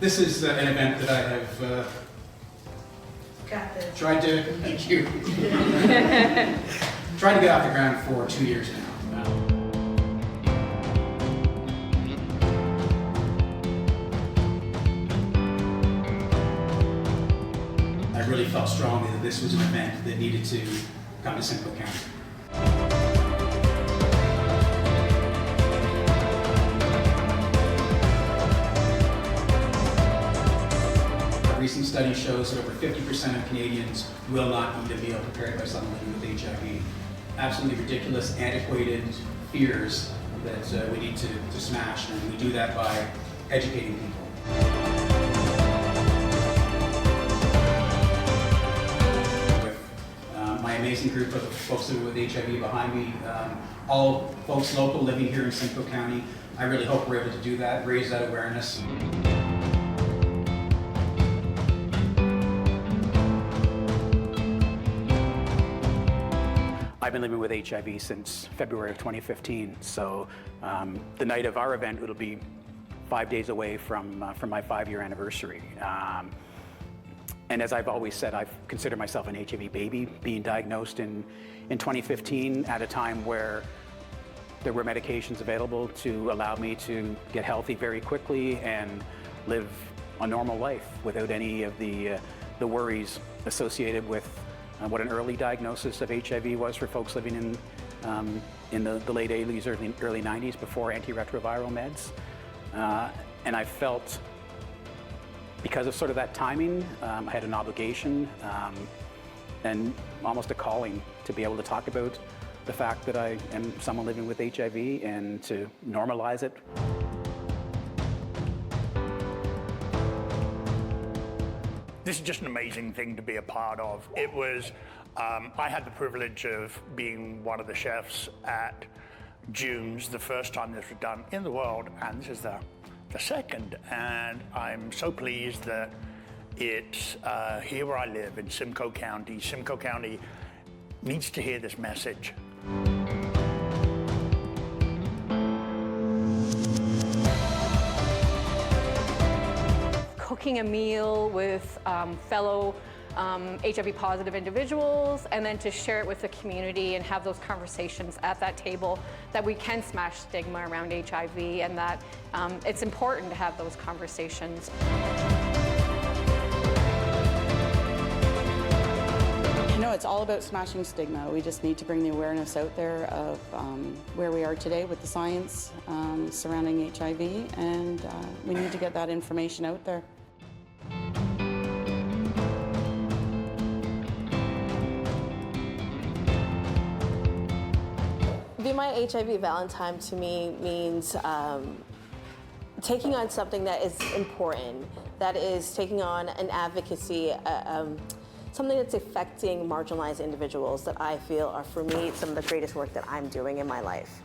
This is an event that I have tried to, thank you, tried to get off the ground for 2 years now. I really felt strongly that this was an event that needed to come to Simcoe County. A recent study shows that over 50% of Canadians will not eat a meal prepared by someone living with HIV. Absolutely ridiculous, antiquated fears that we need to smash, and we do that by educating people. My amazing group of folks that are with HIV behind me, all folks local living here in Simcoe County. I really hope we're able to do that, raise that awareness. I've been living with HIV since February of 2015, so the night of our event, it'll be 5 days away from my 5-year anniversary. And as I've always said, I've considered myself an HIV baby, being diagnosed in 2015 at a time where there were medications available to allow me to get healthy very quickly and live a normal life without any of the worries associated with what an early diagnosis of HIV was for folks living in the late 80s, early 90s, before antiretroviral meds. And I felt, because of sort of that timing, I had an obligation and almost a calling to be able to talk about the fact that I am someone living with HIV and to normalize it. This is just an amazing thing to be a part of. It was, I had the privilege of being one of the chefs at June's, the first time this was done in the world, and this is the second, and I'm so pleased that it's here where I live in Simcoe County. Simcoe County needs to hear this message. Cooking a meal with fellow HIV positive individuals, and then to share it with the community and have those conversations at that table, that we can smash stigma around HIV, and that it's important to have those conversations. You know, it's all about smashing stigma. We just need to bring the awareness out there of where we are today with the science surrounding HIV, and we need to get that information out there. Be My HIV Valentine to me means taking on something that is important, that is taking on an advocacy, something that's affecting marginalized individuals that I feel are, for me, some of the greatest work that I'm doing in my life.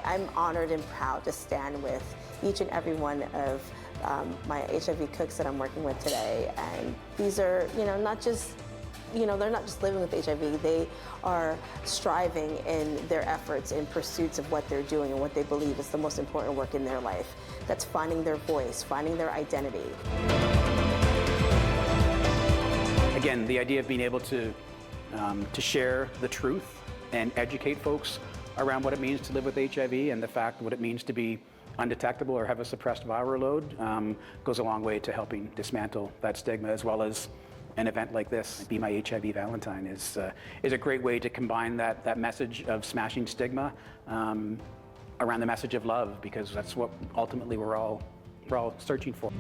I'm honored and proud to stand with each and every one of my HIV cooks that I'm working with today. And these are, not just, they're not just living with HIV, they are striving in their efforts in pursuits of what they're doing and what they believe is the most important work in their life. That's finding their voice, finding their identity. Again, the idea of being able to share the truth and educate folks around what it means to live with HIV and the fact what it means to be undetectable or have a suppressed viral load goes a long way to helping dismantle that stigma, as well as an event like this. Be My HIV Valentine is a great way to combine that message of smashing stigma around the message of love, because that's what ultimately we're all searching for.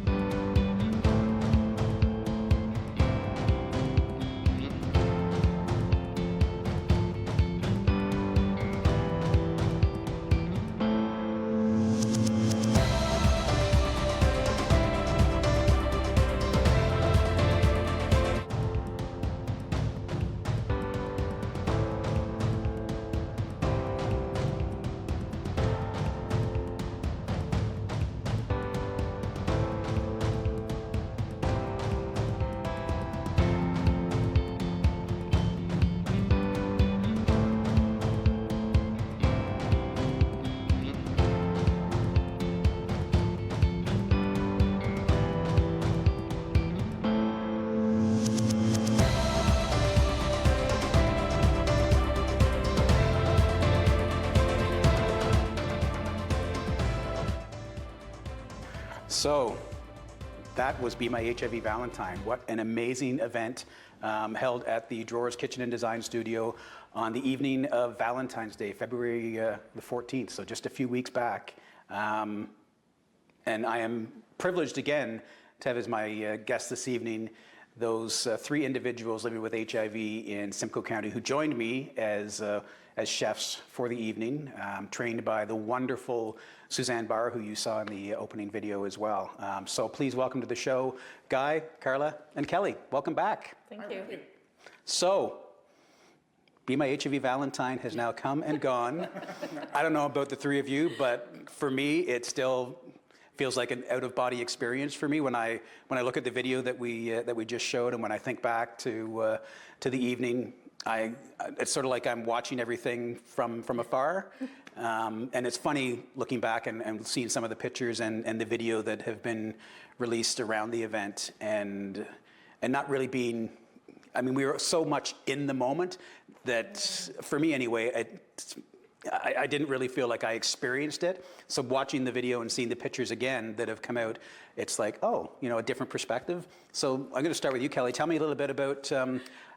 So that was Be My HIV Valentine. What an amazing event held at the Drawers Kitchen and Design Studio on the evening of Valentine's Day, February the 14th, so just a few weeks back. And I am privileged again to have as my guest this evening those three individuals living with HIV in Simcoe County who joined me as chefs for the evening, trained by the wonderful Suzanne Barr, who you saw in the opening video as well. So please welcome to the show, Guy, Carla, and Kelly. Welcome back. Thank you. So, Be My HIV Valentine has now come and gone. I don't know about the three of you, but for me, it still feels like an out-of-body experience for me when I look at the video that we just showed, and when I think back to the evening. It's sort of like I'm watching everything from afar, and it's funny looking back and seeing some of the pictures and the video that have been released around the event, and not really being. I mean, we were so much in the moment that, for me anyway, I didn't really feel like I experienced it. So watching the video and seeing the pictures again that have come out, it's like, oh, a different perspective. So I'm going to start with you, Kelly. Tell me a little bit about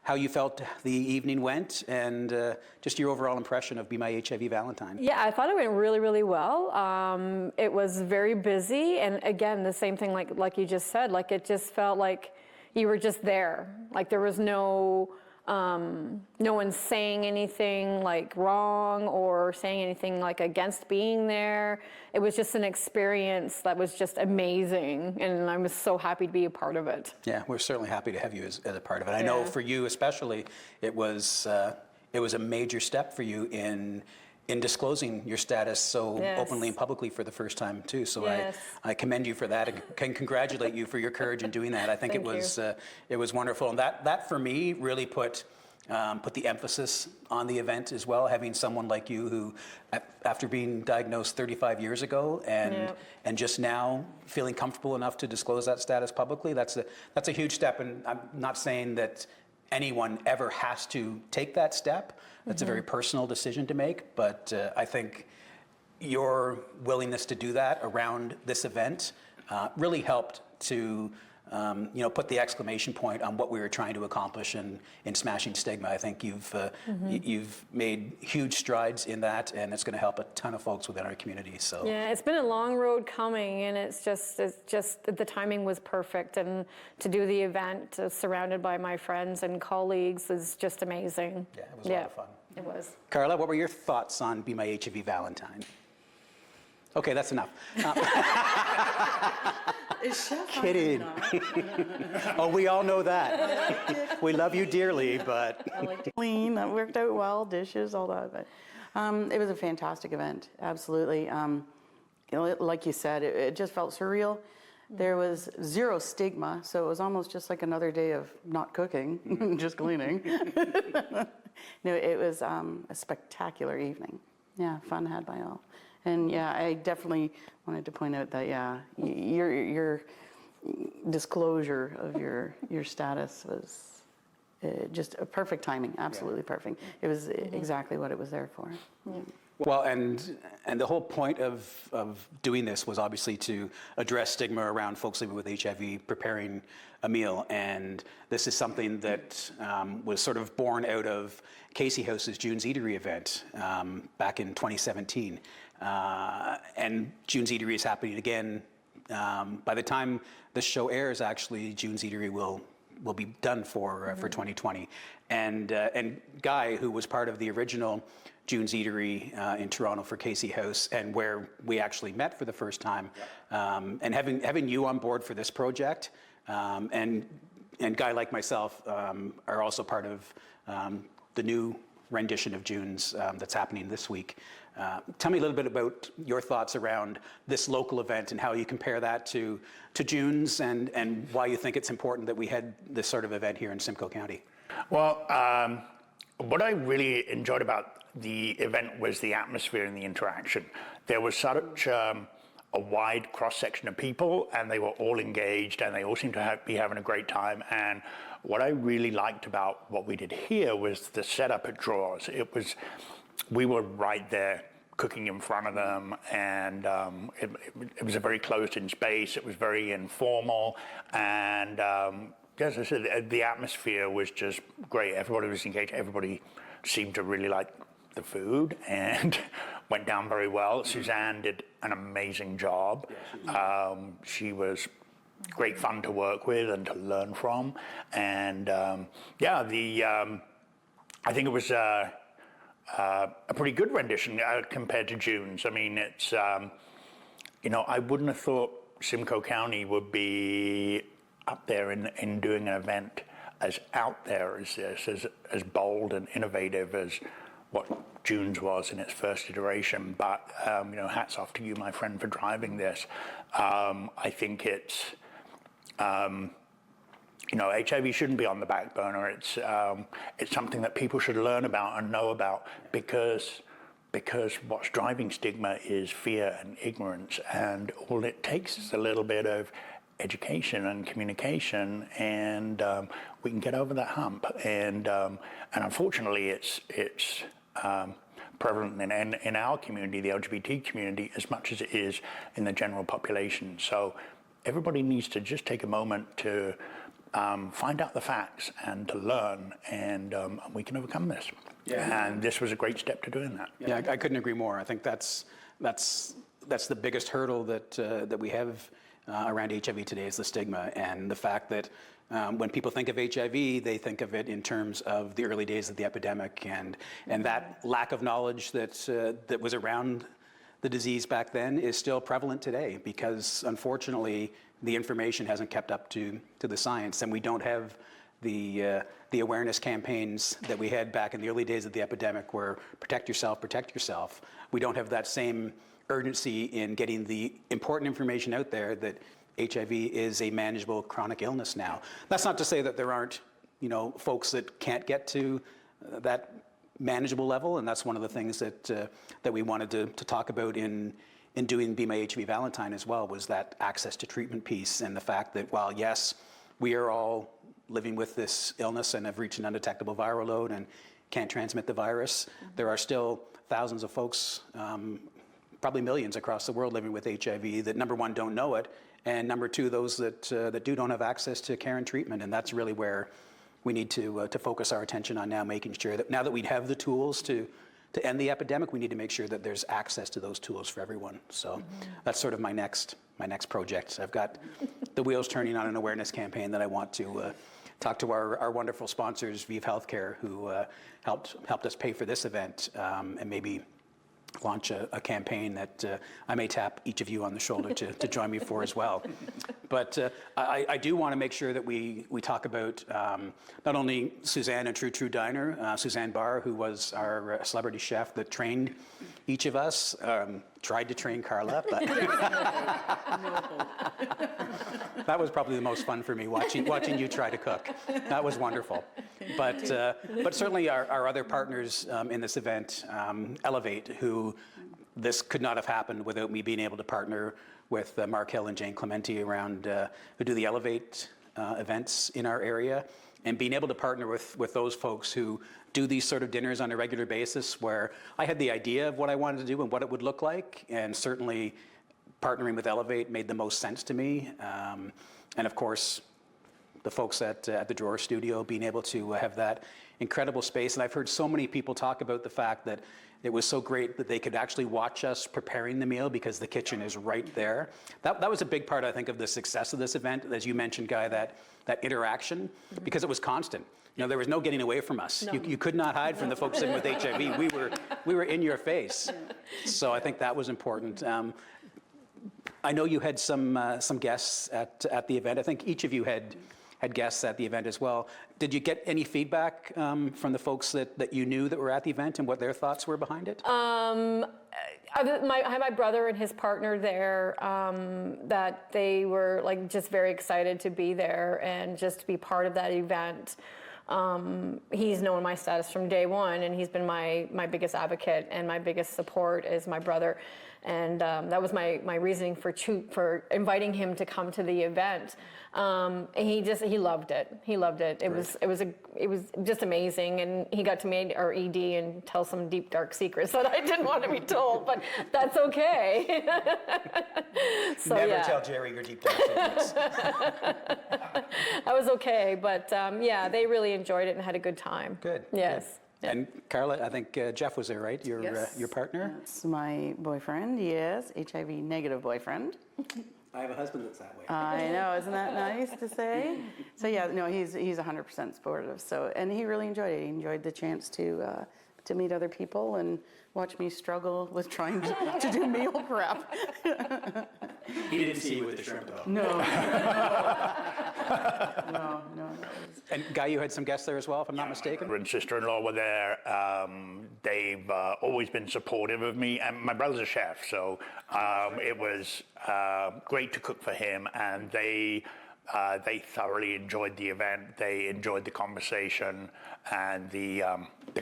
how you felt the evening went and just your overall impression of Be My HIV Valentine. Yeah, I thought it went really, really well. It was very busy, and again, the same thing like you just said. Like, it just felt like you were just there. Like, there was no one saying anything like wrong or saying anything like against being there. It was just an experience that was just amazing, and I was so happy to be a part of it. Yeah, we're certainly happy to have you as a part of it. I know for you especially, it was a major step for you in disclosing your status so openly and publicly for the first time too. So I commend you for that and can congratulate you for your courage in doing that. I think it was wonderful, and that for me really put the emphasis on the event as well. Having someone like you who, after being diagnosed 35 years ago and just now feeling comfortable enough to disclose that status publicly, that's a huge step. And I'm not saying that anyone ever has to take that step. It's a very personal decision to make, but I think your willingness to do that around this event really helped to put the exclamation point on what we were trying to accomplish in smashing stigma. I think you've made huge strides in that, and it's going to help a ton of folks within our community. So yeah, it's been a long road coming, and it's just the timing was perfect, and to do the event surrounded by my friends and colleagues is just amazing. Yeah, it was a lot of fun. It was. Carla, what were your thoughts on Be My HIV Valentine? Okay, that's enough. Is Chef Kidding. Oh, we all know that. We love you dearly, but I like to clean. That worked out well. Dishes, all that. But it was a fantastic event. Absolutely. Like you said, it just felt surreal. There was zero stigma, so it was almost just like another day of not cooking, just cleaning. No, it was a spectacular evening. Yeah, fun had by all. And yeah, I definitely wanted to point out that your disclosure of your status was just a perfect timing, absolutely perfect. It was exactly what it was there for. Yeah. Well, and the whole point of doing this was obviously to address stigma around folks living with HIV preparing a meal, and this is something that was sort of born out of Casey House's June's Eatery event back in 2017, and June's Eatery is happening again. By the time this show airs, actually, June's Eatery will be done for 2020, and Guy, who was part of the original June's Eatery in Toronto for Casey House, and where we actually met for the first time, and having you on board for this project, and Guy, like myself, are also part of the new rendition of June's that's happening this week. Tell me a little bit about your thoughts around this local event and how you compare that to June's, and why you think it's important that we had this sort of event here in Simcoe County. Well, what I really enjoyed about the event was the atmosphere and the interaction. There was such a wide cross-section of people, and they were all engaged, and they all seemed to be having a great time. And what I really liked about what we did here was the setup at Drawers. We were right there cooking in front of them, and it was a very closed-in space. It was very informal, and as I said, the atmosphere was just great. Everybody was engaged. Everybody seemed to really like the food, and went down very well. Suzanne did an amazing job. She was great fun to work with and to learn from, and I think it was a pretty good rendition compared to June's. I mean, it's I wouldn't have thought Simcoe County would be up there in doing an event as out there as this, as bold and innovative as what June's was in its first iteration. But hats off to you, my friend, for driving this. I think it's HIV shouldn't be on the back burner. It's something that people should learn about and know about, because what's driving stigma is fear and ignorance, and all it takes is a little bit of education and communication, and we can get over that hump. And unfortunately, it's prevalent in our community, the LGBT community, as much as it is in the general population. So everybody needs to just take a moment to find out the facts and to learn, and we can overcome this. Yeah. And this was a great step to doing that. Yeah, I couldn't agree more. I think that's the biggest hurdle that we have around HIV today, is the stigma, and the fact that when people think of HIV, they think of it in terms of the early days of the epidemic, and that lack of knowledge that was around the disease back then is still prevalent today, because unfortunately the information hasn't kept up to the science, and we don't have the awareness campaigns that we had back in the early days of the epidemic, where protect yourself, protect yourself. We don't have that same urgency in getting the important information out there that HIV is a manageable chronic illness now. That's not to say that there aren't, folks that can't get to that manageable level, and that's one of the things that we wanted to talk about in doing Be My HIValen+ine as well, was that access to treatment piece, and the fact that while yes, we are all living with this illness and have reached an undetectable viral load and can't transmit the virus, there are still thousands of folks, probably millions across the world, living with HIV that, number one, don't know it, and number two, those that don't have access to care and treatment. And that's really where we need to focus our attention on now, making sure that now that we have the tools to end the epidemic, we need to make sure that there's access to those tools for everyone. So that's sort of my next project. I've got the wheels turning on an awareness campaign that I want to talk to our wonderful sponsors, Vive Healthcare, who helped us pay for this event, and maybe launch a campaign that I may tap each of you on the shoulder to join me for as well. But I do want to make sure that we talk about not only Suzanne and True Diner, Suzanne Barr, who was our celebrity chef that trained each of us, tried to train Carla, but that was probably the most fun for me, watching you try to cook. That was wonderful. But certainly our other partners in this event, Elevate, who this could not have happened without me being able to partner with Mark Hill and Jane Clementi around, who do the Elevate events in our area, and being able to partner with those folks who do these sort of dinners on a regular basis, where I had the idea of what I wanted to do and what it would look like, and certainly partnering with Elevate made the most sense to me. And of course, the folks at the Drawer Studio, being able to have that incredible space. And I've heard so many people talk about the fact that it was so great that they could actually watch us preparing the meal because the kitchen is right there. That was a big part, I think, of the success of this event, as you mentioned, Guy, that interaction, because it was constant. There was no getting away from us. No. You could not hide from the folks sitting with HIV. We were in your face. So I think that was important. I know you had some guests at the event. I think each of you had guests at the event as well. Did you get any feedback from the folks that you knew that were at the event and what their thoughts were behind it? I had my brother and his partner there, that they were just very excited to be there and just to be part of that event. He's known my status from day one, and he's been my biggest advocate, and my biggest support is my brother. And that was my reasoning for inviting him to come to the event. And he loved it. He loved it. It was just amazing. And he got to meet our ED and tell some deep, dark secrets that I didn't want to be told, but that's okay. So, Never tell Jerry your deep dark secrets. I was okay, but yeah, they really enjoyed it and had a good time. Good. Yes. Good. And Carla, I think Jeff was there, right? Your partner? That's my boyfriend, yes, HIV negative boyfriend. I have a husband that's that way. I know, isn't that nice to say? So yeah, no, he's 100% supportive. So, and he really enjoyed it. He enjoyed the chance to meet other people and watch me struggle with trying to do meal prep. He didn't see you with the shrimp, though. No. No. And Guy, you had some guests there as well, if I'm not mistaken? My brother and sister-in-law were there. They've always been supportive of me, and my brother's a chef, so it was great to cook for him, and they thoroughly enjoyed the event. They enjoyed the conversation and the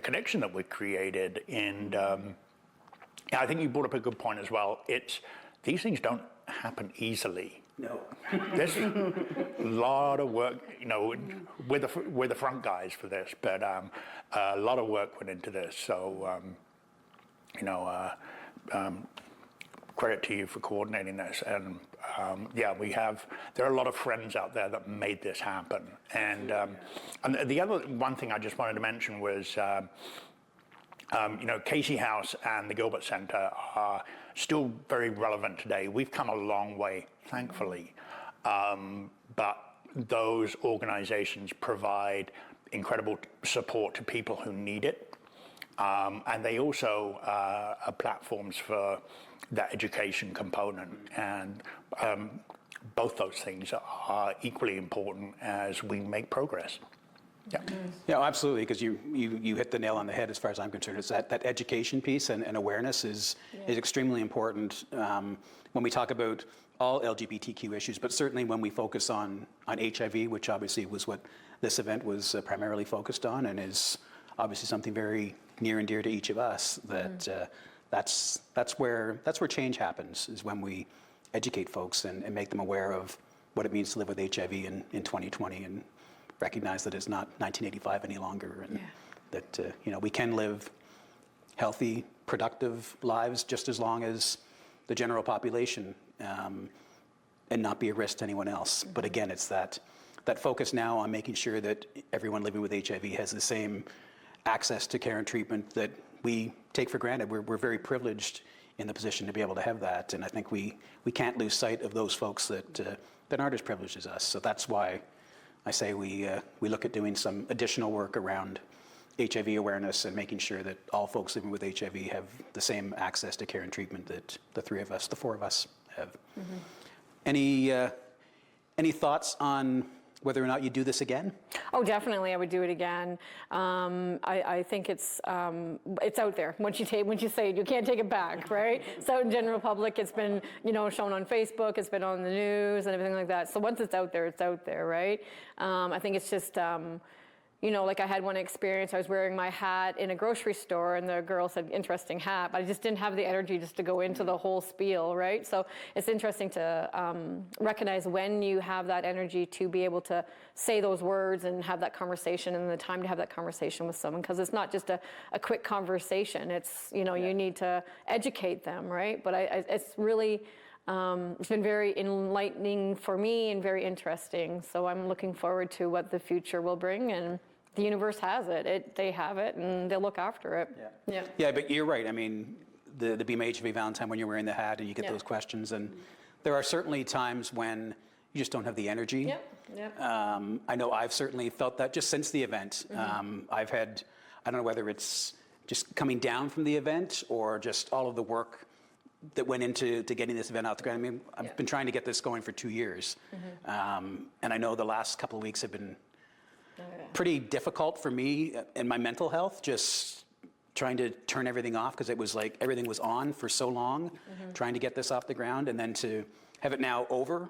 connection that we created. And I think you brought up a good point as well. These things don't happen easily. No. There's a lot of work, we're the front guys for this, but a lot of work went into this. So, credit to you for coordinating this. And yeah, there are a lot of friends out there that made this happen. And the other one thing I just wanted to mention was, Casey House and the Gilbert Center are still very relevant today. We've come a long way, thankfully, but those organizations provide incredible support to people who need it, and they also are platforms for that education component, and both those things are equally important as we make progress. Yeah. Yeah, absolutely, because you hit the nail on the head as far as I'm concerned. It's that education piece and awareness is extremely important when we talk about all LGBTQ issues, but certainly when we focus on HIV, which obviously was what this event was primarily focused on, and is obviously something very near and dear to each of us. That's where change happens, is when we educate folks and make them aware of what it means to live with HIV in 2020 and recognize that it's not 1985 any longer, and that we can live healthy, productive lives just as long as the general population, and not be a risk to anyone else. But again, it's that focus now on making sure that everyone living with HIV has the same access to care and treatment that we take for granted. We're very privileged in the position to be able to have that, and I think we can't lose sight of those folks that aren't as privileged as us. So that's why I say we look at doing some additional work around HIV awareness and making sure that all folks living with HIV have the same access to care and treatment that the four of us have. Mm-hmm. Any thoughts on whether or not you do this again? Oh, definitely, I would do it again. I think it's out there. Once you say it, you can't take it back, right? It's out in general public. It's been shown on Facebook. It's been on the news and everything like that. So once it's out there, right? I think it's just. Like I had one experience, I was wearing my hat in a grocery store and the girl said, interesting hat, but I just didn't have the energy just to go into the whole spiel, right? So it's interesting to recognize when you have that energy to be able to say those words and have that conversation, and the time to have that conversation with someone, because it's not just a quick conversation. It's, you need to educate them, right? But it's really, it's been very enlightening for me and very interesting. So I'm looking forward to what the future will bring, and the universe has it. They have it, and they'll look after it. Yeah, but you're right. I mean, the Be My HIValen+ine, when you're wearing the hat and you get those questions, and there are certainly times when you just don't have the energy. I know I've certainly felt that just since the event. I've had, I don't know whether it's just coming down from the event or just all of the work that went into getting this event out the ground. I mean, I've been trying to get this going for 2 years. And I know the last couple of weeks have been pretty difficult for me and my mental health, just trying to turn everything off, because it was like everything was on for so long, trying to get this off the ground, and then to have it now over.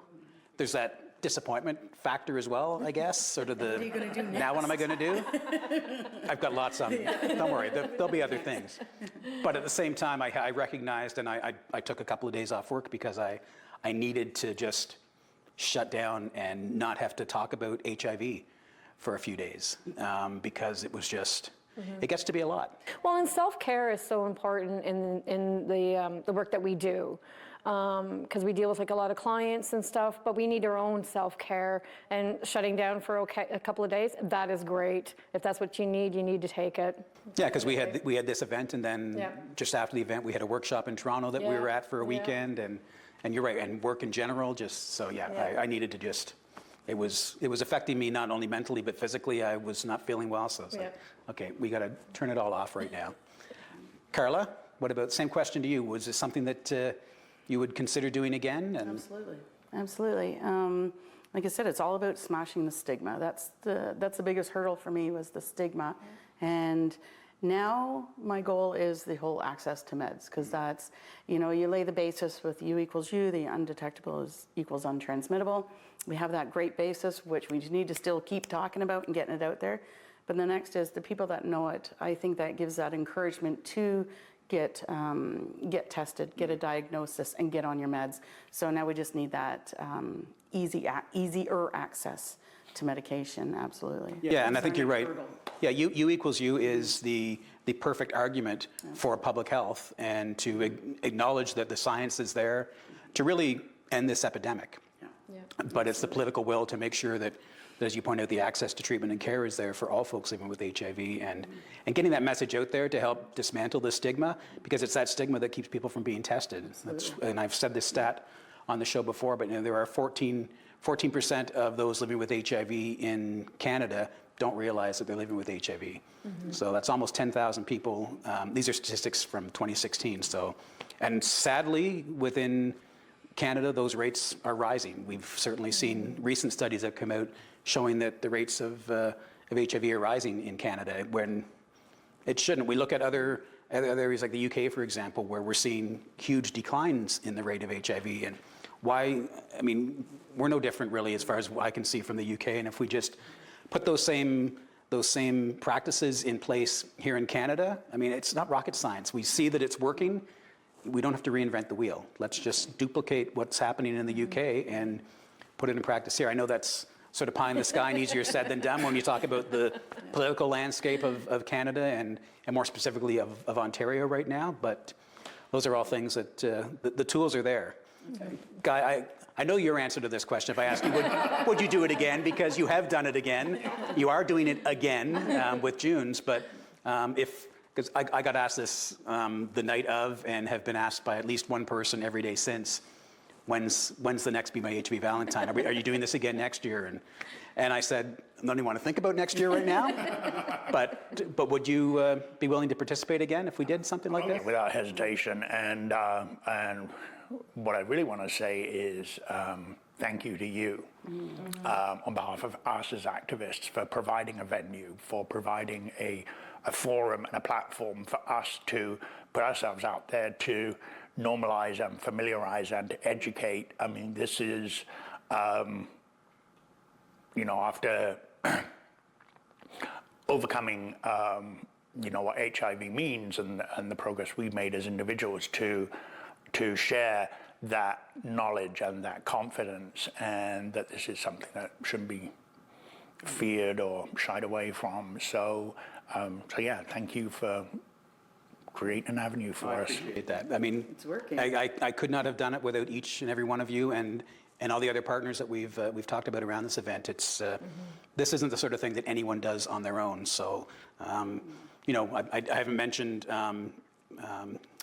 There's that disappointment factor as well, I guess. Sort of the, what are you gonna do next? Now what am I going to do? I've got lots of them. Don't worry, there'll be other things. But at the same time, I recognized, and I took a couple of days off work because I needed to just shut down and not have to talk about HIV for a few days because it was just, it gets to be a lot. Well, and self-care is so important in the work that we do. Because we deal with like a lot of clients and stuff, but we need our own self-care, and shutting down for a couple of days, that is great. If that's what you need to take it. Yeah, because we had this event, and then just after the event, we had a workshop in Toronto that we were at for a weekend, and you're right, and work in general, just so I needed to just, it was affecting me not only mentally but physically. I was not feeling well, so I was like, okay, we got to turn it all off right now. Carla, what about, same question to you, was this something that you would consider doing again? And Absolutely. Like I said, it's all about smashing the stigma. That's the biggest hurdle for me, was the stigma. And now my goal is the whole access to meds, because that's, you lay the basis with U equals U, the undetectable equals untransmittable. We have that great basis, which we need to still keep talking about and getting it out there. But the next is the people that know it. I think that gives that encouragement to get tested, get a diagnosis, and get on your meds. So now we just need that easier access to medication, absolutely. yeah, and I think you're right. Yeah, U equals U is the perfect argument for public health, and to acknowledge that the science is there to really end this epidemic. But it's the political will to make sure that, as you point out, the access to treatment and care is there for all folks living with HIV, and getting that message out there to help dismantle the stigma, because it's that stigma that keeps people from being tested. And I've said this stat on the show before, but there are 14% of those living with HIV in Canada don't realize that they're living with HIV. So that's almost 10,000 people. These are statistics from 2016. So, and sadly, within Canada, those rates are rising. We've certainly seen recent studies that come out showing that the rates of HIV are rising in Canada when it shouldn't. We look at other areas like the UK, for example, where we're seeing huge declines in the rate of HIV. And why? I mean, we're no different really, as far as I can see from the UK. And if we just put those same practices in place here in Canada, I mean, it's not rocket science. We see that it's working. We don't have to reinvent the wheel. Let's just duplicate what's happening in the UK and put it in practice here. I know that's sort of pie in the sky and easier said than done when you talk about the political landscape of Canada and more specifically of Ontario right now, but those are all things that the tools are there. Guy, I know your answer to this question. If I asked you, would you do it again? Because you have done it again. You are doing it again with June's, but because I got asked this the night of, and have been asked by at least one person every day since, when's the next Be My HIValen+ine? Are you doing this again next year? And I said, I don't even want to think about next year right now, but would you be willing to participate again if we did something like this? Without hesitation, and what I really want to say is thank you to you on behalf of us as activists for providing a venue, for providing a forum and a platform for us to put ourselves out there to normalize and familiarize and to educate. I mean, this is, after overcoming, what HIV means and the progress we've made as individuals to share that knowledge and that confidence, and that this is something that shouldn't be feared or shied away from. So yeah, thank you for creating an avenue for us. I appreciate that. I mean, It's working. I could not have done it without each and every one of you and all the other partners that we've talked about around this event. It's this isn't the sort of thing that anyone does on their own. So, I haven't mentioned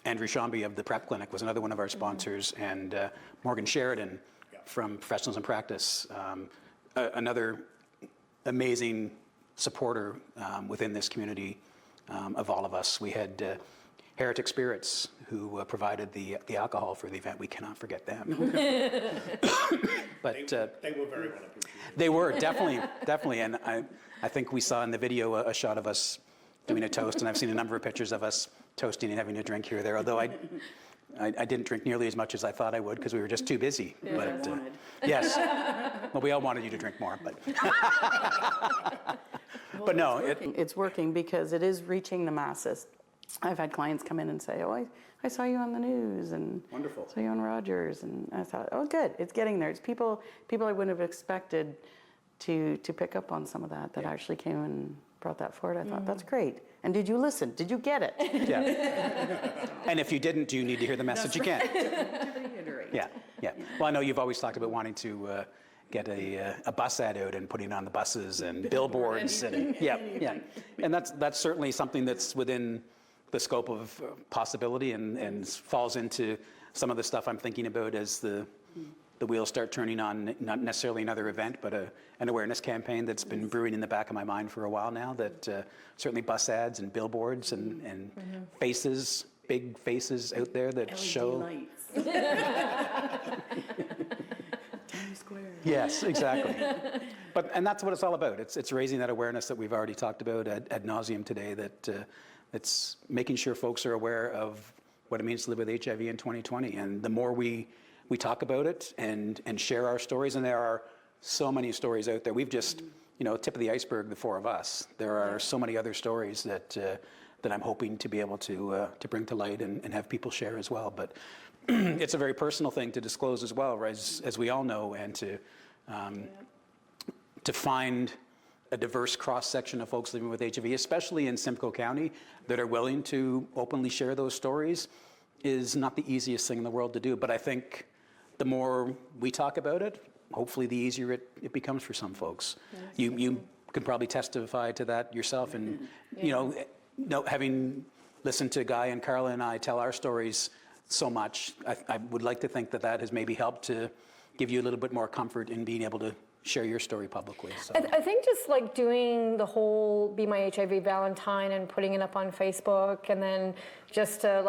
Andrew Shambi of the PrEP Clinic was another one of our sponsors, and Morgan Sheridan from Professionals in Practice, another amazing supporter within this community of all of us. We had Heretic Spirits, who provided the alcohol for the event. We cannot forget them. But They were very well appreciated. they were definitely, and I think we saw in the video a shot of us doing a toast, and I've seen a number of pictures of us toasting and having a drink here or there. Although I didn't drink nearly as much as I thought I would because we were just too busy. But yes, well, we all wanted you to drink more, but but no, It's working because it is reaching the masses. I've had clients come in and say, "Oh, I saw you on the news and Wonderful. saw you on Rogers," and I thought, "Oh, good, it's getting there." It's people I wouldn't have expected to pick up on some of that actually came and brought that forward. I thought, that's great. And did you listen? Did you get it? yeah. And if you didn't, do you need to hear the message again? Yeah, yeah. Well, I know you've always talked about wanting to get a bus ad out and putting it on the buses and billboards and yeah. And that's certainly something that's within the scope of possibility and falls into some of the stuff I'm thinking about as the wheels start turning on, not necessarily another event, but an awareness campaign that's been brewing in the back of my mind for a while now, that certainly bus ads and billboards and faces, big faces out there that show. Lights. Times Square. Yes, exactly. And that's what it's all about. It's raising that awareness that we've already talked about ad nauseum today, that it's making sure folks are aware of what it means to live with HIV in 2020. And the more we talk about it and share our stories, and there are so many stories out there. We've just, tip of the iceberg, the four of us. There are so many other stories that I'm hoping to be able to bring to light and have people share as well. But it's a very personal thing to disclose as well, as we all know, and to find a diverse cross-section of folks living with HIV, especially in Simcoe County, that are willing to openly share those stories, is not the easiest thing in the world to do. But I think the more we talk about it, hopefully the easier it becomes for some folks. Yes. You can probably testify to that yourself, and having listened to Guy and Carla and I tell our stories so much, I would like to think that has maybe helped to give you a little bit more comfort in being able to share your story publicly. So. I think just like doing the whole Be My HIV Valentine and putting it up on Facebook, and then just to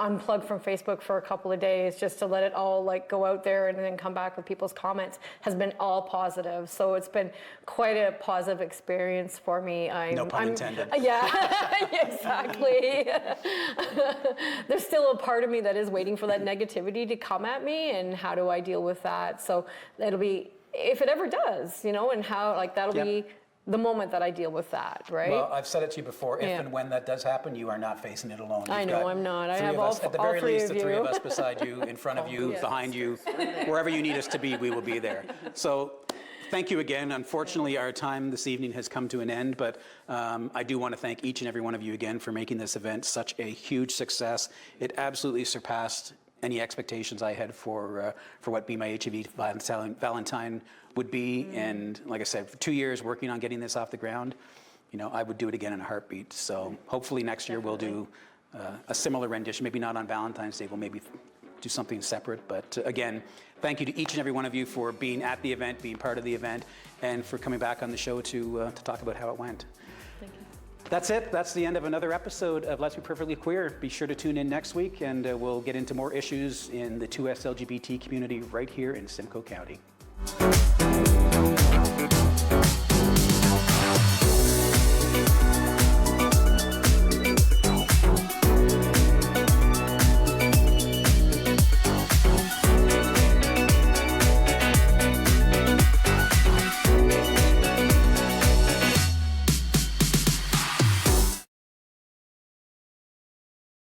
unplug from Facebook for a couple of days, just to let it all go out there and then come back with people's comments, has been all positive. So it's been quite a positive experience for me. No pun intended. Yeah, exactly. There's still a part of me that is waiting for that negativity to come at me, and how do I deal with that? So it'll be, if it ever does, and how, that'll be the moment that I deal with that, right? Well, I've said it to you before, if and when that does happen, you are not facing it alone. I know I'm not. I have all three of us. At the very least, the three of us beside you, in front of you, behind you, wherever you need us to be, we will be there. So thank you again. Unfortunately, our time this evening has come to an end, but I do want to thank each and every one of you again for making this event such a huge success. It absolutely surpassed any expectations I had for what Be My HIV Valentine would be. And like I said, for 2 years working on getting this off the ground, I would do it again in a heartbeat. So hopefully next year we'll do a similar rendition, maybe not on Valentine's Day, we'll maybe do something separate. But again, thank you to each and every one of you for being at the event, being part of the event, and for coming back on the show to talk about how it went. Thank you. That's it. That's the end of another episode of Let's Be Perfectly Queer. Be sure to tune in next week, and we'll get into more issues in the 2S LGBT community right here in Simcoe County.